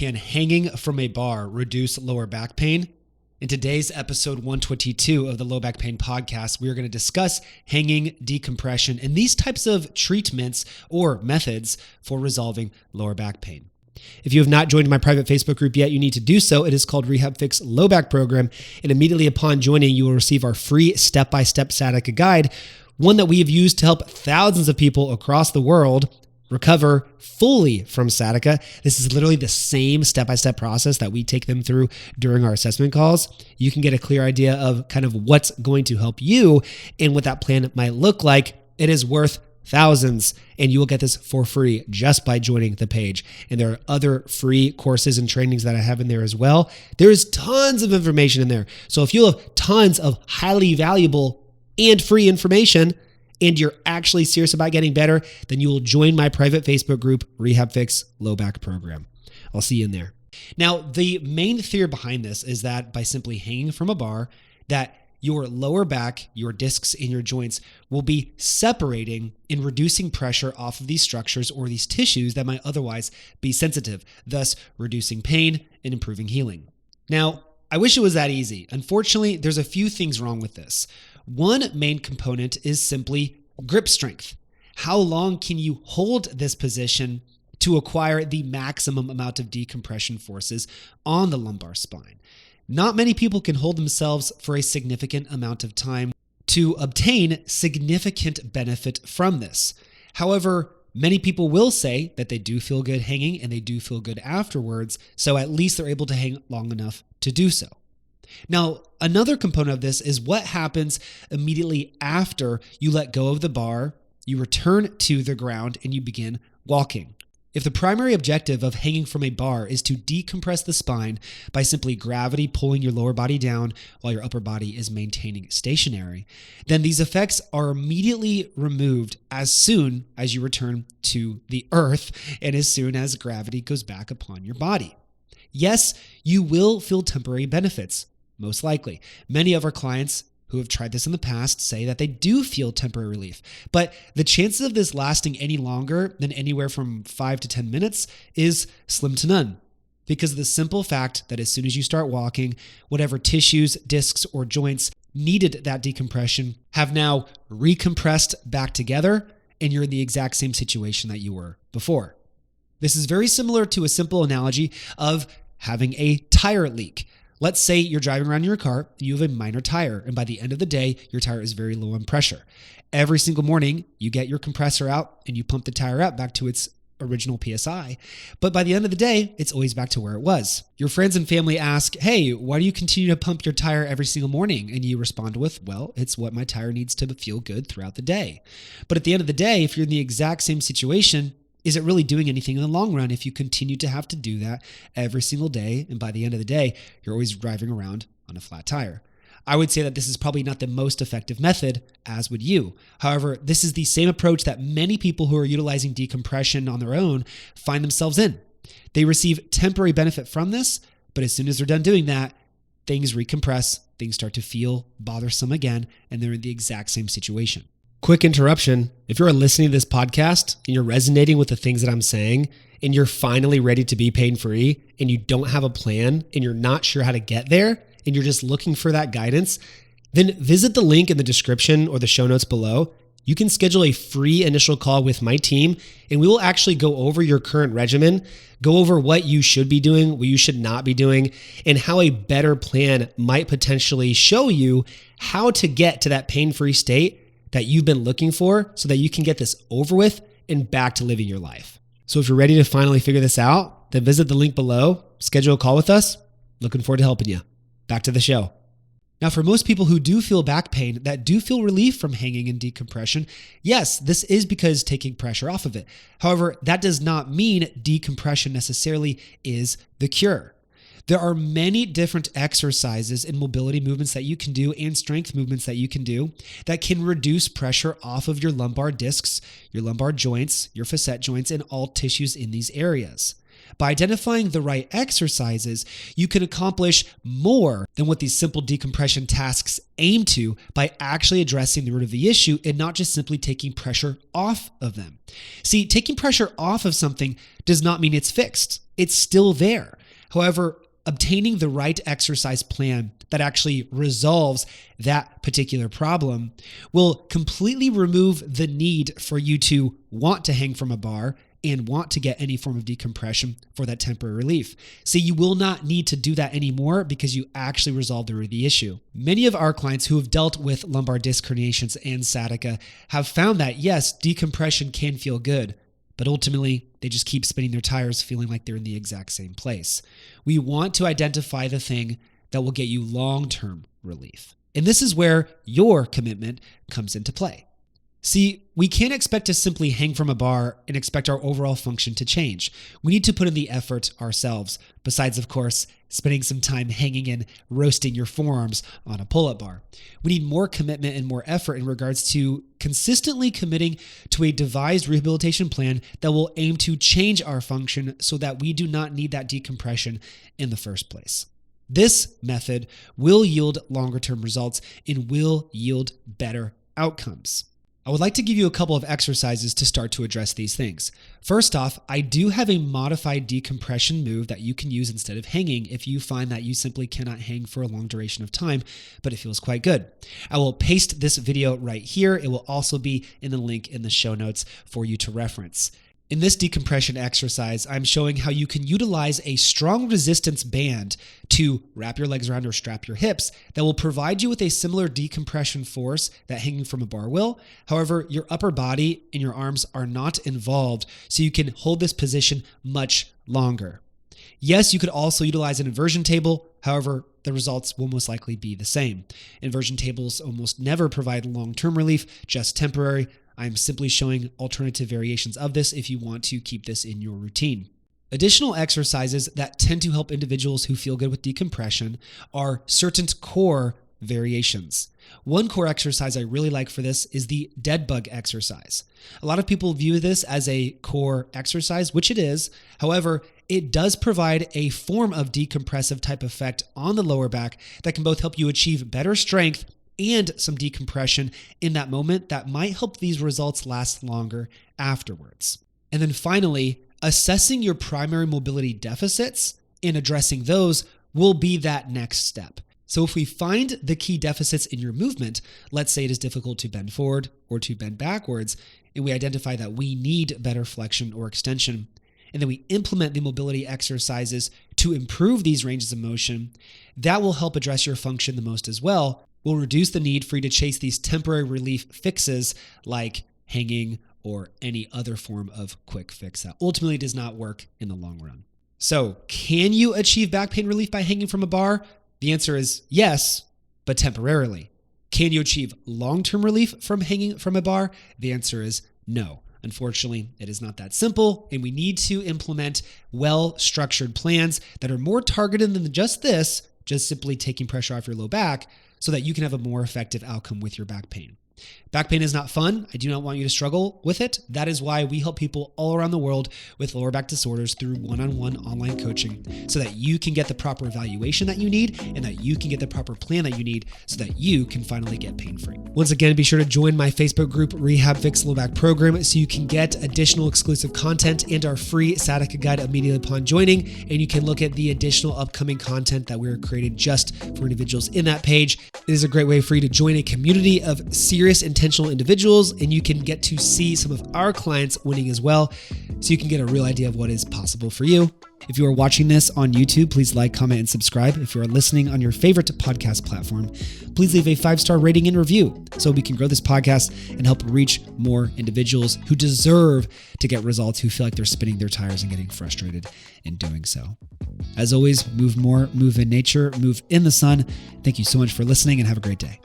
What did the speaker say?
can hanging from a bar reduce lower back pain? In today's episode 122 of the Low Back Pain Podcast, we are going to discuss hanging, decompression, and these types of treatments or methods for resolving lower back pain. If you have not joined my private Facebook group yet, you need to do so. It is called RehabFix Low Back Program, and immediately upon joining, you will receive our free step-by-step Sciatica guide, one that we have used to help thousands of people across the world recover fully from sciatica. This is literally the same step-by-step process that we take them through during our assessment calls. You can get a clear idea of kind of what's going to help you and what that plan might look like. It is worth thousands, and you will get this for free just by joining the page. And there are other free courses and trainings that I have in there as well. There is tons of information in there. So if you have tons of highly valuable and free information, and you're actually serious about getting better, then you will join my private Facebook group, RehabFix Low Back Program. I'll see you in there. Now, the main theory behind this is that by simply hanging from a bar, that your lower back, your discs in your joints will be separating and reducing pressure off of these structures or these tissues that might otherwise be sensitive, thus reducing pain and improving healing. Now, I wish it was that easy. Unfortunately, there's a few things wrong with this. One main component is simply grip strength. How long can you hold this position to acquire the maximum amount of decompression forces on the lumbar spine? Not many people can hold themselves for a significant amount of time to obtain significant benefit from this. However, many people will say that they do feel good hanging and they do feel good afterwards, so at least they're able to hang long enough to do so. Now, another component of this is what happens immediately after you let go of the bar, you return to the ground, and you begin walking. If the primary objective of hanging from a bar is to decompress the spine by simply gravity pulling your lower body down while your upper body is maintaining stationary, then these effects are immediately removed as soon as you return to the earth and as soon as gravity goes back upon your body. Yes, you will feel temporary benefits. Most likely. Many of our clients who have tried this in the past say that they do feel temporary relief, but the chances of this lasting any longer than anywhere from 5 to 10 minutes is slim to none, because of the simple fact that as soon as you start walking, whatever tissues, discs, or joints needed that decompression have now recompressed back together, and you're in the exact same situation that you were before. This is very similar to a simple analogy of having a tire leak. Let's say you're driving around in your car, you have a minor tire, and by the end of the day, your tire is very low on pressure. Every single morning, you get your compressor out and you pump the tire up back to its original PSI. But by the end of the day, it's always back to where it was. Your friends and family ask, hey, why do you continue to pump your tire every single morning? And you respond with, well, it's what my tire needs to feel good throughout the day. But at the end of the day, if you're in the exact same situation, is it really doing anything in the long run if you continue to have to do that every single day? And by the end of the day, you're always driving around on a flat tire. I would say that this is probably not the most effective method, as would you. However, this is the same approach that many people who are utilizing decompression on their own find themselves in. They receive temporary benefit from this, but as soon as they're done doing that, things recompress, things start to feel bothersome again, and they're in the exact same situation. Quick interruption. If you're listening to this podcast and you're resonating with the things that I'm saying and you're finally ready to be pain-free and you don't have a plan and you're not sure how to get there and you're just looking for that guidance, then visit the link in the description or the show notes below. You can schedule a free initial call with my team and we will actually go over your current regimen, go over what you should be doing, what you should not be doing, and how a better plan might potentially show you how to get to that pain-free state that you've been looking for so that you can get this over with and back to living your life. So if you're ready to finally figure this out, then visit the link below, schedule a call with us. Looking forward to helping you. Back to the show. Now, for most people who do feel back pain, that do feel relief from hanging and decompression, yes, this is because taking pressure off of it. However, that does not mean decompression necessarily is the cure. There are many different exercises and mobility movements that you can do and strength movements that you can do that can reduce pressure off of your lumbar discs, your lumbar joints, your facet joints, and all tissues in these areas. By identifying the right exercises, you can accomplish more than what these simple decompression tasks aim to by actually addressing the root of the issue and not just simply taking pressure off of them. See, taking pressure off of something does not mean it's fixed. it's still there. However, obtaining the right exercise plan that actually resolves that particular problem will completely remove the need for you to want to hang from a bar and want to get any form of decompression for that temporary relief. See, you will not need to do that anymore because you actually resolved the issue. Many of our clients who have dealt with lumbar disc herniations and sciatica have found that, yes, decompression can feel good, but ultimately they just keep spinning their tires feeling like they're in the exact same place. We want to identify the thing that will get you long-term relief. And this is where your commitment comes into play. See, we can't expect to simply hang from a bar and expect our overall function to change. We need to put in the effort ourselves, besides, of course, spending some time hanging and roasting your forearms on a pull-up bar. We need more commitment and more effort in regards to consistently committing to a devised rehabilitation plan that will aim to change our function so that we do not need that decompression in the first place. This method will yield longer-term results and will yield better outcomes. I would like to give you a couple of exercises to start to address these things. First off, I do have a modified decompression move that you can use instead of hanging if you find that you simply cannot hang for a long duration of time, but it feels quite good. I will paste this video right here. It will also be in the link in the show notes for you to reference. In this decompression exercise, I'm showing how you can utilize a strong resistance band to wrap your legs around or strap your hips that will provide you with a similar decompression force that hanging from a bar will. However, your upper body and your arms are not involved, so you can hold this position much longer. Yes, you could also utilize an inversion table. However, the results will most likely be the same. Inversion tables almost never provide long-term relief, just temporary. I'm simply showing alternative variations of this if you want to keep this in your routine. Additional exercises that tend to help individuals who feel good with decompression are certain core variations. One core exercise I really like for this is the dead bug exercise. A lot of people view this as a core exercise, which it is. However, it does provide a form of decompressive type effect on the lower back that can both help you achieve better strength and some decompression in that moment that might help these results last longer afterwards. And then finally, assessing your primary mobility deficits and addressing those will be that next step. So if we find the key deficits in your movement, let's say it is difficult to bend forward or to bend backwards, and we identify that we need better flexion or extension, and then we implement the mobility exercises to improve these ranges of motion, that will help address your function the most as well. Will reduce the need for you to chase these temporary relief fixes like hanging or any other form of quick fix that ultimately does not work in the long run. So, can you achieve back pain relief by hanging from a bar? The answer is yes, but temporarily. Can you achieve long-term relief from hanging from a bar? The answer is no. Unfortunately, it is not that simple, and we need to implement well-structured plans that are more targeted than just this, just simply taking pressure off your low back, so that you can have a more effective outcome with your back pain. Back pain is not fun. I do not want you to struggle with it. That is why we help people all around the world with lower back disorders through one-on-one online coaching so that you can get the proper evaluation that you need and that you can get the proper plan that you need so that you can finally get pain-free. Once again, be sure to join my Facebook group, RehabFix Low Back Program, so you can get additional exclusive content and our free sciatica guide immediately upon joining. And you can look at the additional upcoming content that we're created just for individuals in that page. It is a great way for you to join a community of serious intentional individuals, and you can get to see some of our clients winning as well, so you can get a real idea of what is possible for you. If you are watching this on YouTube, please like, comment, and subscribe. If you are listening on your favorite podcast platform, please leave a 5-star rating and review so we can grow this podcast and help reach more individuals who deserve to get results, who feel like they're spinning their tires and getting frustrated in doing so. As always, move more, move in nature, move in the sun. Thank you so much for listening and have a great day.